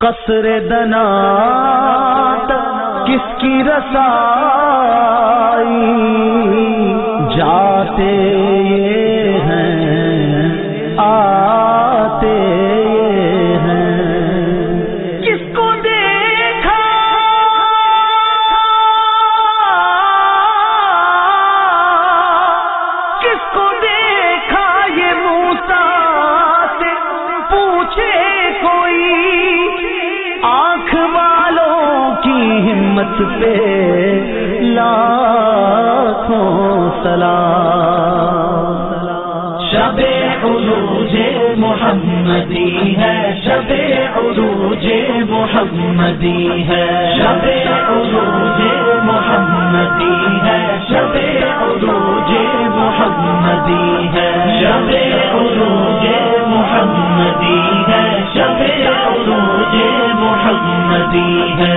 قصر دنا تک کس کی رسائی، جاتے یہ ہیں آتے یہ ہیں، کس کو دیکھا کس کو دیکھا یہ موسیٰ سے پوچھے کوئی، آنکھ والوں کی ہمت پہ لاکھوں سلام۔ شب عروج محمدی ہے، شب عروج محمدی ہے، شب عروج محمدی ہے، شب عروج محمدی ہے، شب عروج محمدی ہے، شب عروج محمدی ہے۔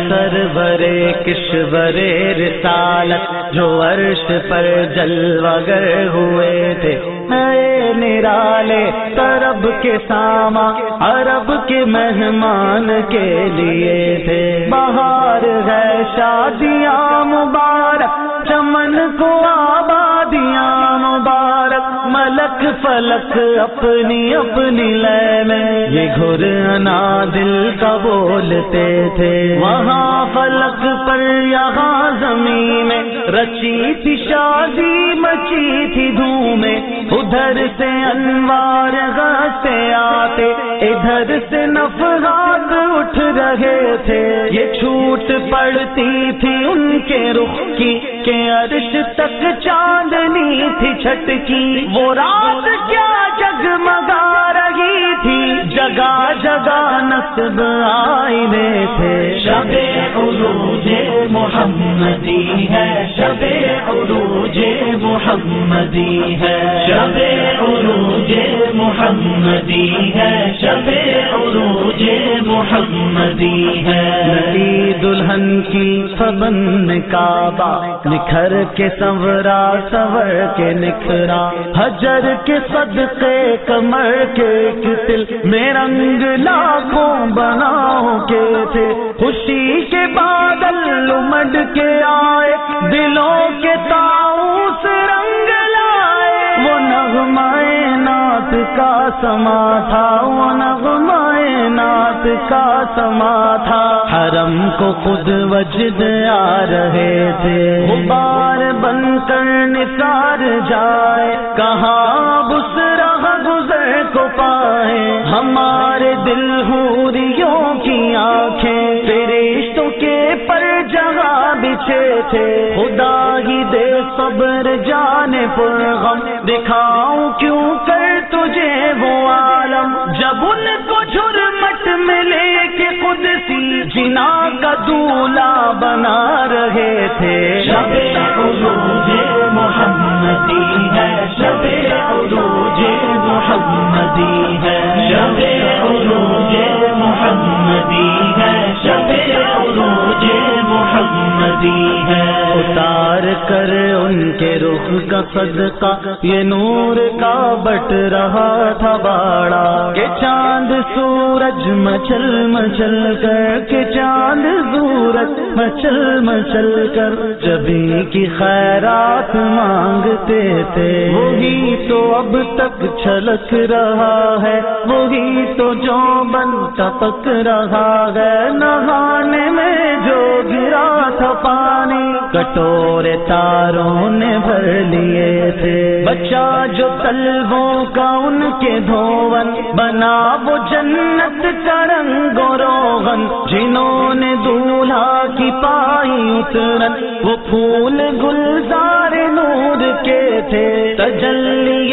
سرور کشور رسالت جو عرش پر جلوگر ہوئے تھے، اے نرالے طرب کے ساما عرب کے مہمان کے لیے تھے، بہار ہے شادیاں مبارک، چمن کو آبادیاں مبارک، ملک فلک اپنی اپنی لے میں یہ گھر انا دل کا بولتے تھے، وہاں فلک پر یہاں زمین میں رچی تھی شادی، مچی تھی دھومیں، ادھر سے انوار غستے آتے، ادھر سے نفحات اٹھ رہے تھے، یہ چھوٹ پڑتی تھی ان کے رخ کی کہ عرش تک چاندنی تھی چھٹکی، وہ رات کیا جگمگا رہی تھی، جگہ جگہ نصب آئینے تھے۔ شب عروج محمدی ہے، شب عروج محمدی ہے، شب عروج محمدی ہے، شب عروج محمدی ہے۔ نئی دلہن کی سبن کعبہ نکھر کے سنورا، سور کے نکھرا، حجر کے صدقے کمر کے ایک دل میں رنگ لاکھوں بناؤ کے تھے، خوشی کے بادل امڈ کے آئے، دلوں کے طاؤس رنگ لائے، وہ نغمۂ نعت کا سما تھا، وہ نغمۂ نعت کا سما تھا، حرم کو خود وجد آ رہے تھے، غبار بن کر نثار جائے، کہاں بسرا گزر کو پائے، ہمارے دل حوریوں کی آنکھیں فرشتوں کے پر جہاں بچھے تھے، خدا ہی دے صبر جانے پر غم، دکھاؤں کیوں کر تجھے وہ عالم، جب ان کو جھرمٹ ملے کہ قدسی جنا کا دولہا بنا رہے تھے۔ شب عروج محمدی ہے، شب عروج محمدی ہے، شب عروج محمدی ہے، شب عروج محمدی ہے۔ اتار کر ان کے رخ کا صدقہ یہ نور کا بٹ رہا تھا باڑا، کہ چاند سورج مچل مچل کر، کہ چاند سورج مچل مچل کر جبھی کی خیرات مانگتے تھے، وہی تو اب تک چھلک رہا ہے، وہی تو جو بن ٹپک رہا ہے، نہانے میں جو گرا تھا پانی کٹورے تاروں نے بھر لیے تھے، بچہ جو تلووں کا ان کے دھون بنا، وہ جنت کا رنگ و روغن، جنہوں نے دولہا کی پائی اترن، وہ پھول گلزار نور کے تھے، تجلی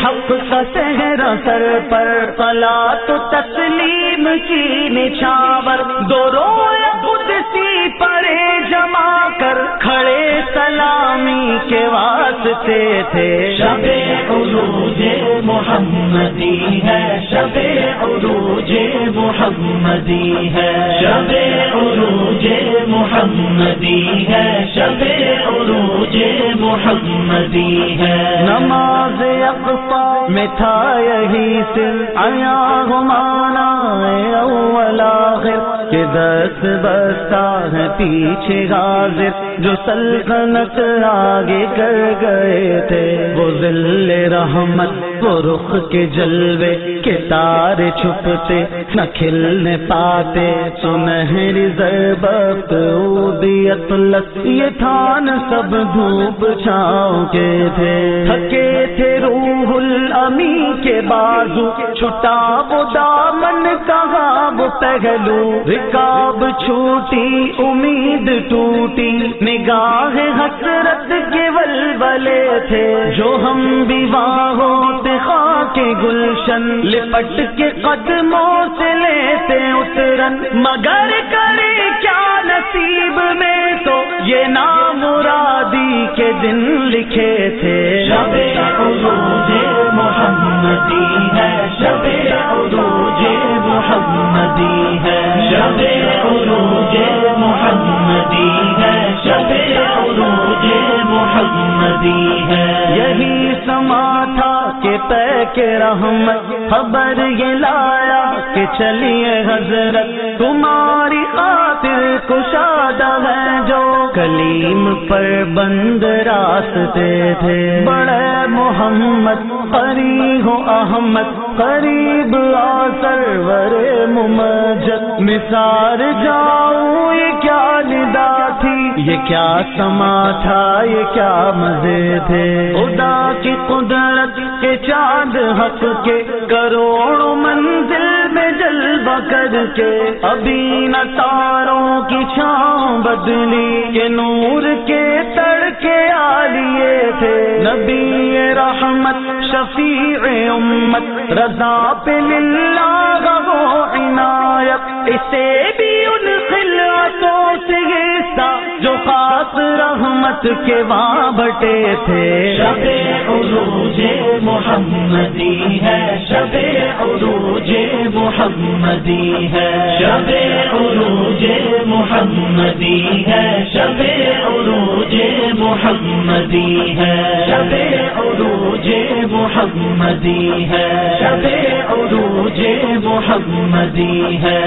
حق کا صحرا سر پر، صلاۃ و تسلیم کی نچھاور، دو رویا قدسی پڑے جما کر، کھڑے سلامی کے واسطے تھے۔ شب عروج محمدی ہے، شب عروج محمدی ہے، شب عروج محمدی محمدی ہے، شب عروج محمدی ہے۔ نماز اقصا میں تھا یہی سر، آیا گمانا اول آخر کہ دست بستہ ہے پیچھے حاضر، جو سلطنت آگے کر گئے تھے وہ ذل رحمت، وہ رخ کے جلوے کے تارے چھپتے نہ کھلنے پاتے، سنہری ضربت اودیت لس، یہ تھان سب دھوپ چھاؤں کے تھے، تھکے تھے روح الامی کے بازو، چھٹا وہ دامن کہاں وہ پہلو، رکاب چھوٹی امید ٹوٹی، نگاہ حسرت کے ولولے تھے، جو ہم بھی ہوتے خاک گلشن، لپٹ کے قدموں سے لیتے اترن، مگر کرے کیا نصیب میں تو یہ نامرادی کے دن لکھے تھے۔ شب عروج محمدی ہے، شب عروج محمدی ہے، شب عروج محمدی ہے، شب عروج محمدی ہے۔ یہی سما تھا کہ پے کے رحمت، خبر یہ لایا کہ چلیے حضرت، تمہاری خاطر کشادہ ہے جو کلیم پر بند راستے تھے، بڑے محمد قریب ہو احمد، قریب آ سرور ممجد، نثار جاؤں یہ کیا ندا تھی، یہ کیا سما تھا، یہ کیا مزے تھے، خدا کی قدرت کے چاند حق کے کروڑوں منزل میں جلوہ کر کے، ابھی نہ تاروں کی چھاؤں بدلی کہ نور کے تڑکے آلیے تھے، نبی رحمت شفیع امت، رضا پہ للہ وہ عنایت، اسے بھی ان خلعتوں سے حصہ جو خاص رحمت کے وہاں بٹے تھے۔ شب عروج محمدی ہے، شب عروج محمدی ہے، شب عروج محمدی ہے، شب عروج محمدی ہے، شب عروج محمدی ہے، شب عروج محمدی ہے۔